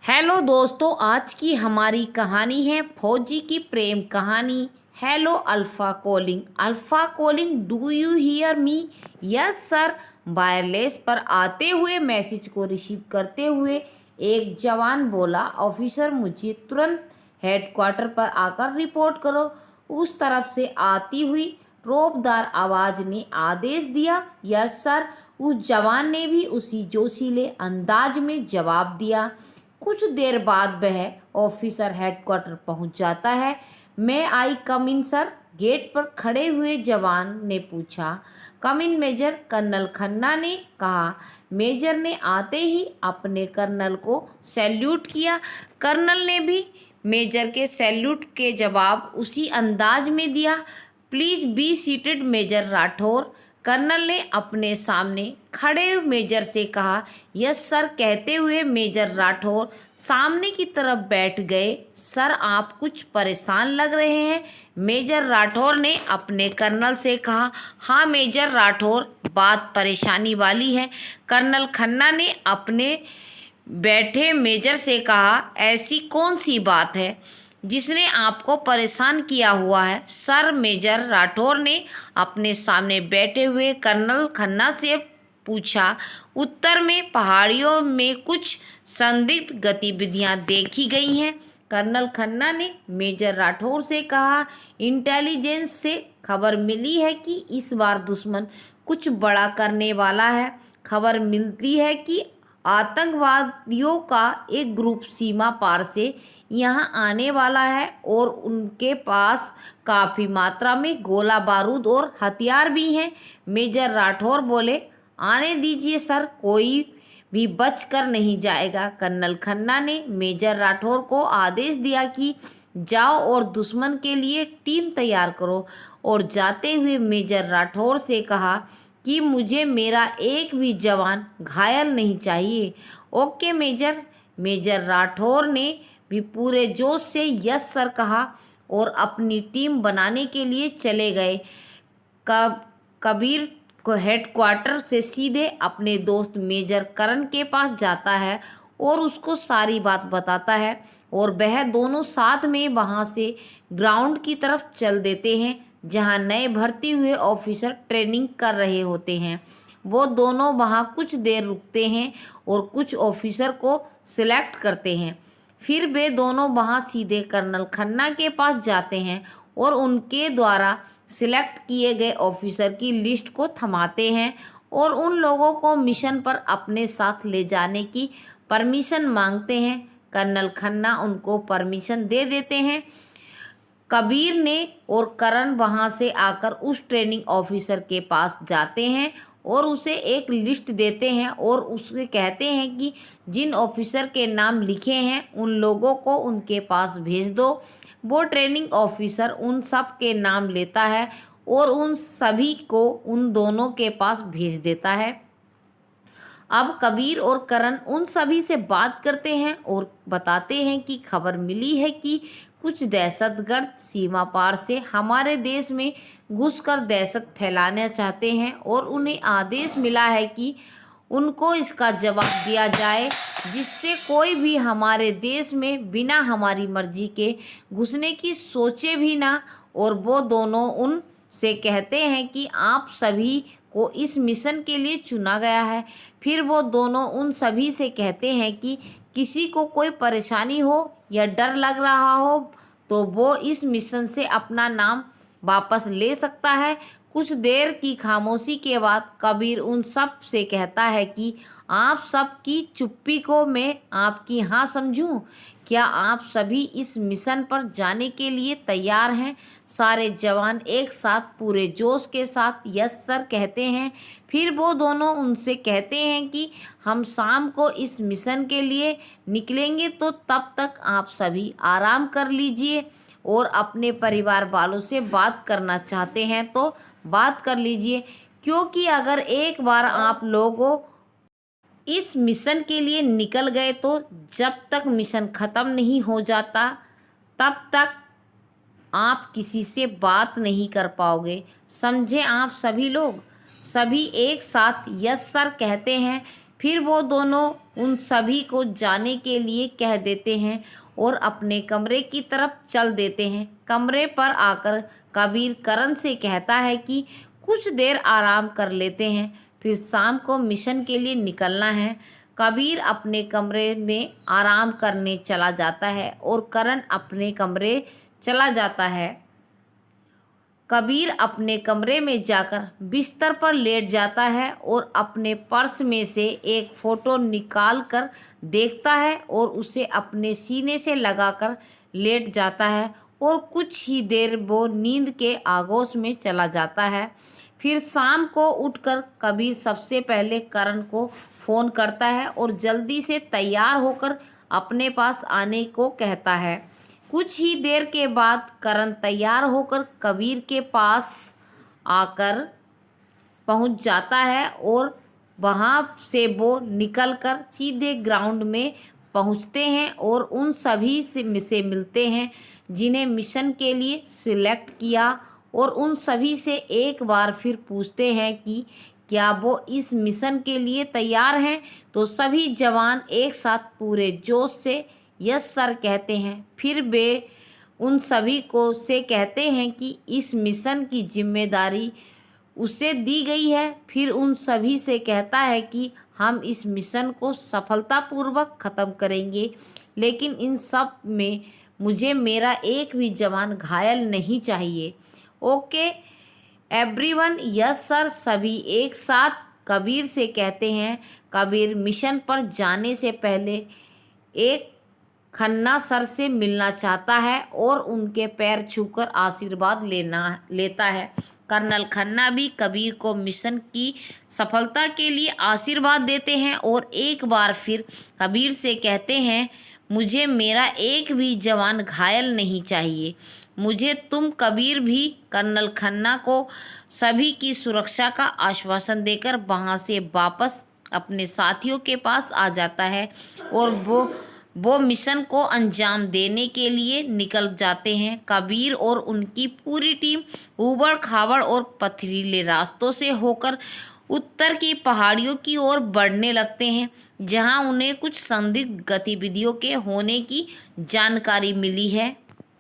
Hello दोस्तों, आज की हमारी कहानी है फौजी की प्रेम कहानी। Hello alpha calling. Alpha calling, do you hear me? Yes sir. Wireless पर आते हुए मैसेज को रिसीव करते हुए एक जवान बोला, ऑफिसर मुझे तुरंत हेडक्वार्टर पर आकर रिपोर्ट करो। उस तरफ से आती हुई रौबदार आवाज ने आदेश दिया। Yes sir. उस जवान ने भी उसी जोशीले अंदाज में जवाब दिया। कुछ देर बाद वह ऑफिसर हेडक्वार्टर पहुंच जाता है। मैं आई कम इन सर? गेट पर खड़े हुए जवान ने पूछा। कम इन मेजर, कर्नल खन्ना ने कहा। मेजर ने आते ही अपने कर्नल को सैल्यूट किया। कर्नल ने भी मेजर के सैल्यूट के जवाब उसी अंदाज में दिया। Please be seated major Rathore, colonel ने अपने सामने खड़े मेजर से कहा। यस सर कहते हुए मेजर राठौर सामने की तरफ बैठ गए। सर आप कुछ परेशान लग रहे हैं, मेजर राठौर ने अपने कर्नल से कहा। हाँ मेजर राठौर, बात परेशानी वाली है, कर्नल खन्ना ने अपने बैठे मेजर से कहा। ऐसी कौन सी बात है जिसने आपको परेशान किया हुआ है? सर, मेजर राठौर ने अपने सामने बैठे हुए कर्नल खन्ना से पूछा। उत्तर में पहाड़ियों में कुछ संदिग्ध गतिविधियां देखी गई हैं, कर्नल खन्ना ने मेजर राठौर से कहा। इंटेलिजेंस से खबर मिली है कि इस बार दुश्मन कुछ बड़ा करने वाला है। खबर मिलती है कि आतंकवादियों का एक ग्रुप सीमा पार से यहाँ आने वाला है और उनके पास काफ़ी मात्रा में गोला बारूद और हथियार भी हैं। मेजर राठौर बोले। आने दीजिए सर, कोई भी बच कर नहीं जाएगा। कर्नल खन्ना ने मेजर राठौर को आदेश दिया कि जाओ और दुश्मन के लिए टीम तैयार करो, और जाते हुए मेजर राठौर से कहा कि मुझे मेरा एक भी जवान घायल नहीं चाहिए। Okay major. मेजर राठौर ने भी पूरे जोश से यस सर कहा और अपनी टीम बनाने के लिए चले गए। कबीर को हेडक्वार्टर से सीधे अपने दोस्त मेजर करण के पास जाता है और उसको सारी बात बताता है, और वह दोनों साथ में वहां से ग्राउंड की तरफ चल देते हैं जहां नए भर्ती हुए ऑफिसर ट्रेनिंग कर रहे होते हैं। वो दोनों वहां कुछ देर रुकते हैं और कुछ ऑफिसर को सिलेक्ट करते हैं। फिर वे दोनों वहां सीधे कर्नल खन्ना के पास जाते हैं और उनके द्वारा सिलेक्ट किए गए ऑफिसर की लिस्ट को थमाते हैं और उन लोगों को मिशन पर अपने साथ ले जाने की परमिशन मांगते हैं। कर्नल खन्ना उनको परमिशन दे देते हैं। कबीर ने और करण वहां से आकर उस ट्रेनिंग ऑफिसर के पास जाते हैं और उसे एक लिस्ट देते हैं और उससे कहते हैं कि जिन ऑफिसर के नाम लिखे हैं उन लोगों को उनके पास भेज दो। वो ट्रेनिंग ऑफिसर उन सब के नाम लेता है और उन सभी को उन दोनों के पास भेज देता है। अब कबीर और करण उन सभी से बात करते हैं और बताते हैं कि खबर मिली है कि कुछ दहशतगर्द सीमा पार से हमारे देश में घुसकर दहशत फैलाना चाहते हैं और उन्हें आदेश मिला है कि उनको इसका जवाब दिया जाए, जिससे कोई भी हमारे देश में बिना हमारी मर्जी के घुसने की सोचे भी ना। और वो दोनों उनसे कहते हैं कि आप सभी को इस मिशन के लिए चुना गया है। फिर वो दोनों उन सभी से कहते हैं कि किसी को कोई परेशानी हो या डर लग रहा हो तो वो इस मिशन से अपना नाम वापस ले सकता है। कुछ देर की खामोशी के बाद कबीर उन सब से कहता है कि आप सब की चुप्पी को मैं आपकी हाँ समझूं? क्या आप सभी इस मिशन पर जाने के लिए तैयार हैं? सारे जवान एक साथ पूरे जोश के साथ यस सर कहते हैं। फिर वो दोनों उनसे कहते हैं कि हम शाम को इस मिशन के लिए निकलेंगे, तो तब तक आप सभी आराम कर लीजिए और अपने परिवार वालों से बात करना चाहते हैं तो बात कर लीजिए, क्योंकि अगर एक बार आप लोगों इस मिशन के लिए निकल गए तो जब तक मिशन ख़त्म नहीं हो जाता तब तक आप किसी से बात नहीं कर पाओगे, समझे आप सभी लोग? सभी एक साथ यस सर कहते हैं। फिर वो दोनों उन सभी को जाने के लिए कह देते हैं और अपने कमरे की तरफ चल देते हैं। कमरे पर आकर कबीर करण से कहता है कि कुछ देर आराम कर लेते हैं, फिर शाम को मिशन के लिए निकलना है। कबीर अपने कमरे में आराम करने चला जाता है और करण अपने कमरे चला जाता है। कबीर अपने कमरे में जाकर बिस्तर पर लेट जाता है और अपने पर्स में से एक फ़ोटो निकाल कर देखता है और उसे अपने सीने से लगाकर लेट जाता है और कुछ ही देर वो नींद के आगोश में चला जाता है। फिर शाम को उठकर कबीर सबसे पहले करण को फ़ोन करता है और जल्दी से तैयार होकर अपने पास आने को कहता है। कुछ ही देर के बाद करण तैयार होकर कबीर के पास आकर पहुंच जाता है और वहां से वो निकलकर सीधे ग्राउंड में पहुंचते हैं और उन सभी से मिलते हैं जिन्हें मिशन के लिए सिलेक्ट किया और उन सभी से एक बार फिर पूछते हैं कि क्या वो इस मिशन के लिए तैयार हैं। तो सभी जवान एक साथ पूरे जोश से यस सर कहते हैं। फिर वे उन सभी को से कहते हैं कि इस मिशन की जिम्मेदारी उसे दी गई है। फिर उन सभी से कहता है कि हम इस मिशन को सफलतापूर्वक ख़त्म करेंगे, लेकिन इन सब में मुझे मेरा एक भी जवान घायल नहीं चाहिए। ओके एवरीवन, यस सर सभी एक साथ कबीर से कहते हैं। कबीर मिशन पर जाने से पहले एक खन्ना सर से मिलना चाहता है और उनके पैर छूकर आशीर्वाद लेता है। कर्नल खन्ना भी कबीर को मिशन की सफलता के लिए आशीर्वाद देते हैं और एक बार फिर कबीर से कहते हैं, मुझे मेरा एक भी जवान घायल नहीं चाहिए। मुझे तुम कबीर भी कर्नल खन्ना को सभी की सुरक्षा का आश्वासन देकर वहां से वापस अपने साथियों के पास आ जाता है और वो मिशन को अंजाम देने के लिए निकल जाते हैं। कबीर और उनकी पूरी टीम ऊबड़ खाबड़ और पथरीले रास्तों से होकर उत्तर की पहाड़ियों की ओर बढ़ने लगते हैं, जहां उन्हें कुछ संदिग्ध गतिविधियों के होने की जानकारी मिली है।